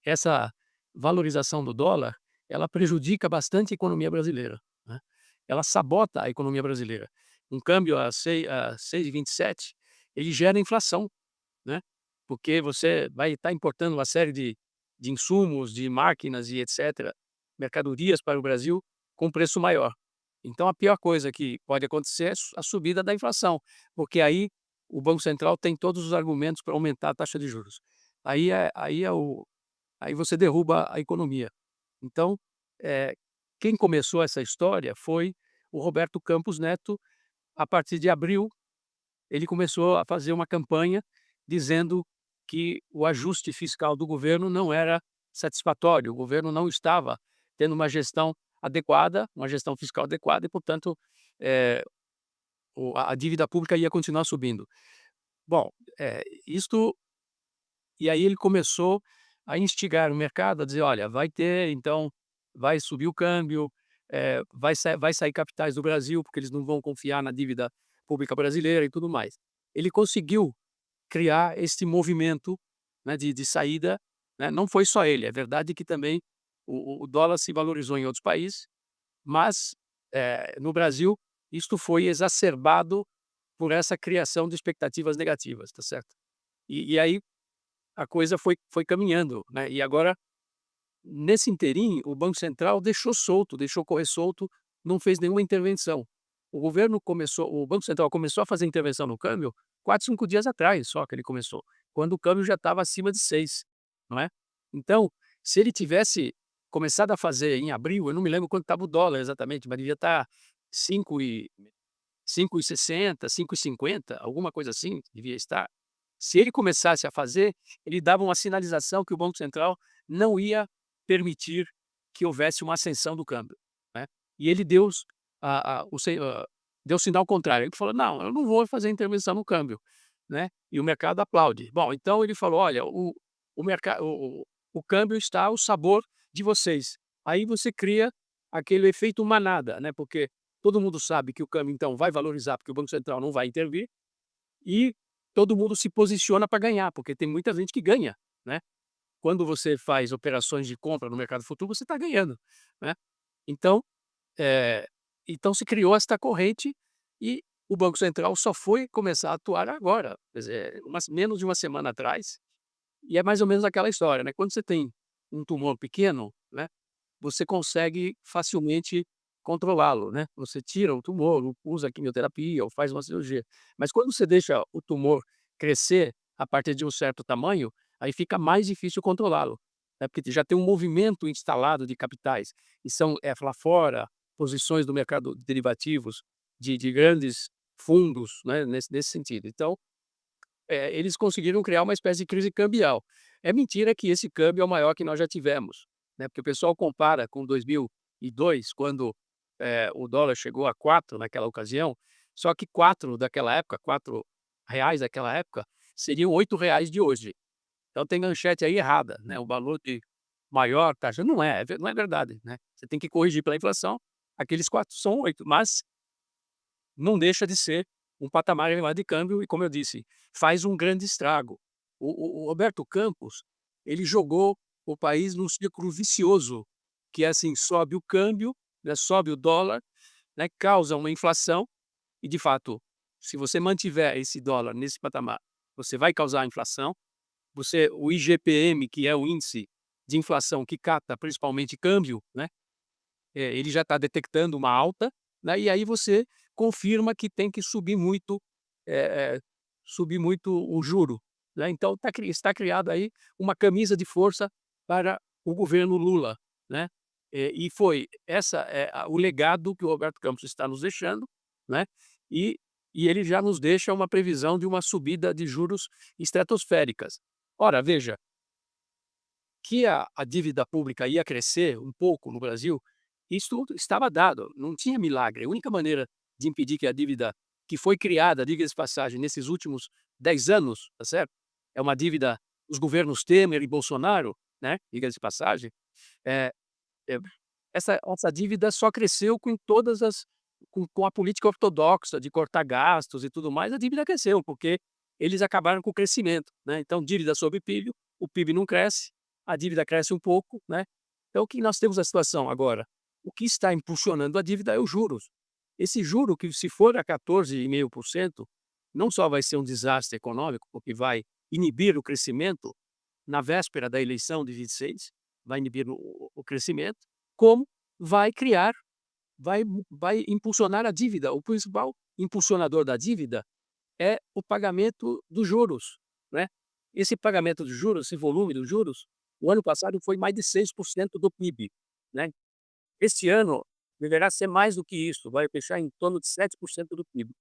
essa valorização do dólar, ela prejudica bastante a economia brasileira, né. Ela sabota a economia brasileira. Um câmbio a 6,27, ele gera inflação, né, porque você vai estar importando uma série de insumos, de máquinas e etcétera, mercadorias para o Brasil com preço maior. Então a pior coisa que pode acontecer é a subida da inflação, porque aí o Banco Central tem todos os argumentos para aumentar a taxa de juros. Aí você derruba a economia. Então, eh, quem começou essa história foi o Roberto Campos Neto. A partir de abril, ele começou a fazer uma campanha dizendo que o ajuste fiscal do governo não era satisfatório, o governo não estava tendo uma gestão adequada, uma gestão fiscal adequada e, portanto, eh, a dívida pública ia continuar subindo. Bom, isto e aí ele começou a instigar o mercado a dizer: "Olha, vai ter então, vai subir o câmbio, vai sair capitais do Brasil, porque eles não vão confiar na dívida pública brasileira e tudo mais". Ele conseguiu criar esse movimento, né, de saída, né, não foi só ele, é verdade que também o dólar se valorizou em outros países, mas, no Brasil, isto foi exacerbado por essa criação de expectativas negativas, tá certo? E aí a coisa foi caminhando, né, e agora, nesse interim, o Banco Central deixou solto, deixou correr solto, não fez nenhuma intervenção. O Banco Central começou a fazer intervenção no câmbio 4, 5 dias atrás só que ele começou, quando o câmbio já estava acima de 6, não é. Então, se ele tivesse começado a fazer em abril, eu não me lembro quanto estava o dólar exatamente, mas devia estar 5,60, 5,50, alguma coisa assim, devia estar. Se ele começasse a fazer, ele dava uma sinalização que o Banco Central não ia permitir que houvesse uma ascensão do câmbio, né. E ele deu sinal contrário, ele falou: "Não, eu não vou fazer intervenção no câmbio", né, e o mercado aplaude. Bom, então ele falou: "Olha, o mercado o câmbio está ao sabor de vocês". Aí você cria aquele efeito manada, né, porque todo mundo sabe que o câmbio então vai valorizar, porque o Banco Central não vai intervir, e todo mundo se posiciona para ganhar, porque tem muita gente que ganha, né. Quando você faz operações de compra no mercado futuro, você está ganhando, né. Então, eh, então se criou esta corrente e o Banco Central só foi começar a atuar agora, quer dizer, menos de uma semana atrás, e é mais ou menos aquela história, né, quando você tem um tumor pequeno, né, você consegue facilmente controlá-lo, né. Você tira o tumor, usa quimioterapia ou faz uma cirurgia. Mas quando você deixa o tumor crescer a partir de um certo tamanho, aí fica mais difícil controlá-lo, né, porque já tem um movimento instalado de capitais, e são, lá fora, posições do mercado de derivativos de grandes fundos, né, nesse sentido. Então, eles conseguiram criar uma espécie de crise cambial. É mentira que esse câmbio é o maior que nós já tivemos, né, porque o pessoal compara com 2002, quando, o dólar chegou a 4 naquela ocasião, só que 4 daquela época, R$ 4 daquela época, seriam R$ 8 de hoje. Então tem manchete aí errada, né, o valor de maior taxa não é verdade, né. Você tem que corrigir pela inflação, aqueles 4 são 8, mas não deixa de ser um patamar elevado de câmbio e, como eu disse, faz um grande estrago. O Roberto Campos, ele jogou o país num círculo vicioso, que é assim, sobe o câmbio, né, sobe o dólar, né, causa uma inflação e, de fato, se você mantiver esse dólar nesse patamar, você vai causar inflação. O IGPM, que é o índice de inflação que capta principalmente câmbio, né, ele já está detectando uma alta, né, e aí você confirma que tem que eh eh, subir muito o juro, né. Então está criado aí uma camisa de força para o governo Lula, né. E foi o legado que o Roberto Campos está nos deixando, né, e ele já nos deixa uma previsão de uma subida de juros estratosféricas. Ora, veja, que a dívida pública ia crescer um pouco no Brasil, isso estava dado, não tinha milagre. A única maneira de impedir que a dívida que foi criada, diga-se de passagem, nesses últimos 10 anos, tá certo? É uma dívida dos governos Temer e Bolsonaro, né, diga-se de passagem, eh eh, essa dívida só cresceu com a política ortodoxa de cortar gastos e tudo mais, a dívida cresceu, porque eles acabaram com o crescimento, né. Então dívida sobre PIB, o PIB não cresce, a dívida cresce um pouco, né. Então o que nós temos a situação agora, o que está impulsionando a dívida é os juros. Esse juro que se for a 14,5%, não só vai ser um desastre econômico, porque vai inibir o crescimento na véspera da eleição de 26, vai inibir o crescimento, como vai criar vai impulsionar a dívida. O principal impulsionador da dívida é o pagamento dos juros, né. Esse pagamento dos juros, esse volume dos juros, o ano passado foi mais de 6% do PIB, né. Este ano deverá ser mais do que isso, vai fechar em torno de 7% do PIB.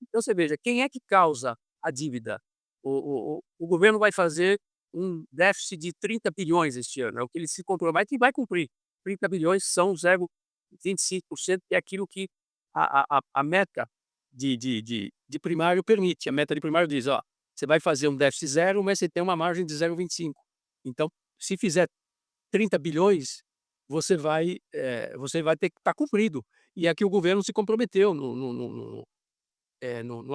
Então você veja, quem é que causa a dívida? O governo vai fazer um déficit de 30 bilhões este ano, é o que ele se compromete e vai cumprir. 30 bilhões são 0,25%, que é aquilo que a meta de primário permite. A meta de primário diz: "Ó, você vai fazer um déficit zero, mas você tem uma margem de 0,25. Então, se fizer 30 bilhões, você vai ter que estar cumprido. E é que o governo se comprometeu no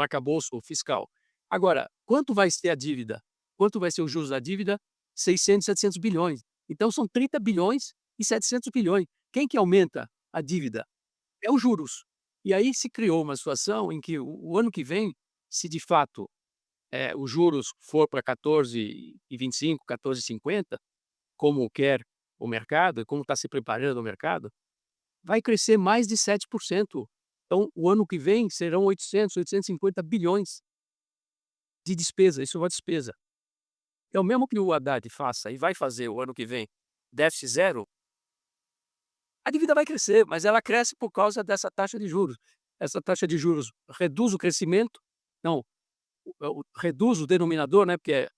arcabouço fiscal. Agora, quanto vai ser a dívida? Quanto vai ser os juros da dívida? 600, 700 bilhões. Então são 30 bilhões e 700 bilhões. Quem que aumenta a dívida? É os juros. E aí se criou uma situação em que o ano que vem, se de fato, os juros for para 14,25, 14,50, como quer o mercado, e como está se preparando o mercado, vai crescer mais de 7%. Então, o ano que vem serão 800, 850 bilhões de despesa, isso é uma despesa. Então, mesmo que o Haddad faça e vai fazer o ano que vem déficit zero, a dívida vai crescer, mas ela cresce por causa dessa taxa de juros. Essa taxa de juros reduz o crescimento, não, reduz o denominador, né, porque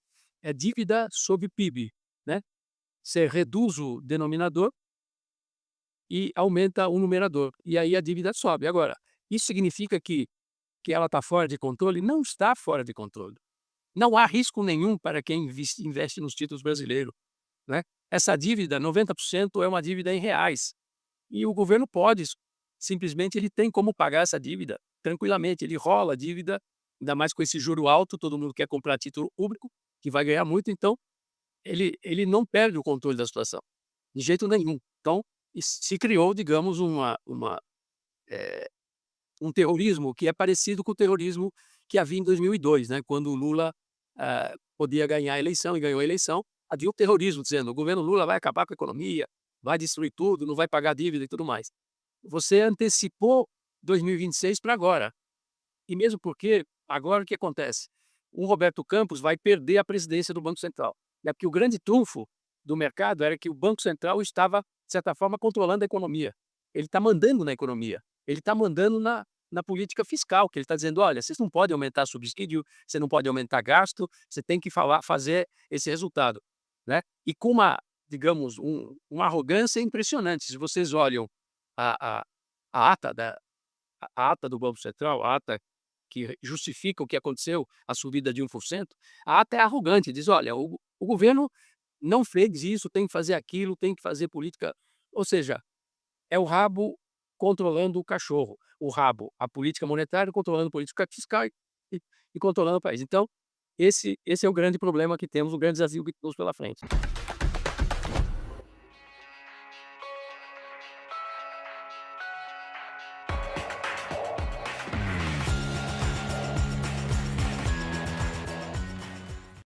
é dívida sobre PIB, né? Você reduz o denominador e aumenta o numerador, e aí a dívida sobe. Agora, isso significa que ela está fora de controle? Não está fora de controle. Não há risco nenhum para quem investe nos títulos brasileiros, né. Essa dívida, 90% é uma dívida em reais, e o governo pode simplesmente ele tem como pagar essa dívida tranquilamente, ele rola a dívida, ainda mais com esse juro alto, todo mundo quer comprar título público, que vai ganhar muito, então ele não perde o controle da situação, de jeito nenhum. Então, se criou, digamos, eh, um terrorismo que é parecido com o terrorismo que havia em 2002, né, quando o Lula, podia ganhar a eleição e ganhou a eleição, havia o terrorismo dizendo: "O governo Lula vai acabar com a economia, vai destruir tudo, não vai pagar dívida e tudo mais". Você antecipou 2026 para agora. E mesmo porque, agora o que acontece? O Roberto Campos vai perder a presidência do Banco Central, né, porque o grande trunfo do mercado era que o Banco Central estava, de certa forma, controlando a economia. Ele está mandando na economia, ele está mandando na política fiscal, que ele está dizendo: "Olha, vocês não podem aumentar subsídio, você não pode aumentar gasto, você tem que fazer esse resultado", né. E com uma, digamos, uma arrogância impressionante. Se vocês olham a a a ata da a ata do Banco Central, a ata que justifica o que aconteceu, a subida de 1%, a ata é arrogante, diz: "Olha, o governo não fez isso, tem que fazer aquilo, tem que fazer política", ou seja, é o rabo controlando o cachorro, o rabo, a política monetária controlando a política fiscal e e controlando o país. Então, esse é o grande problema que temos, o grande desafio que temos pela frente.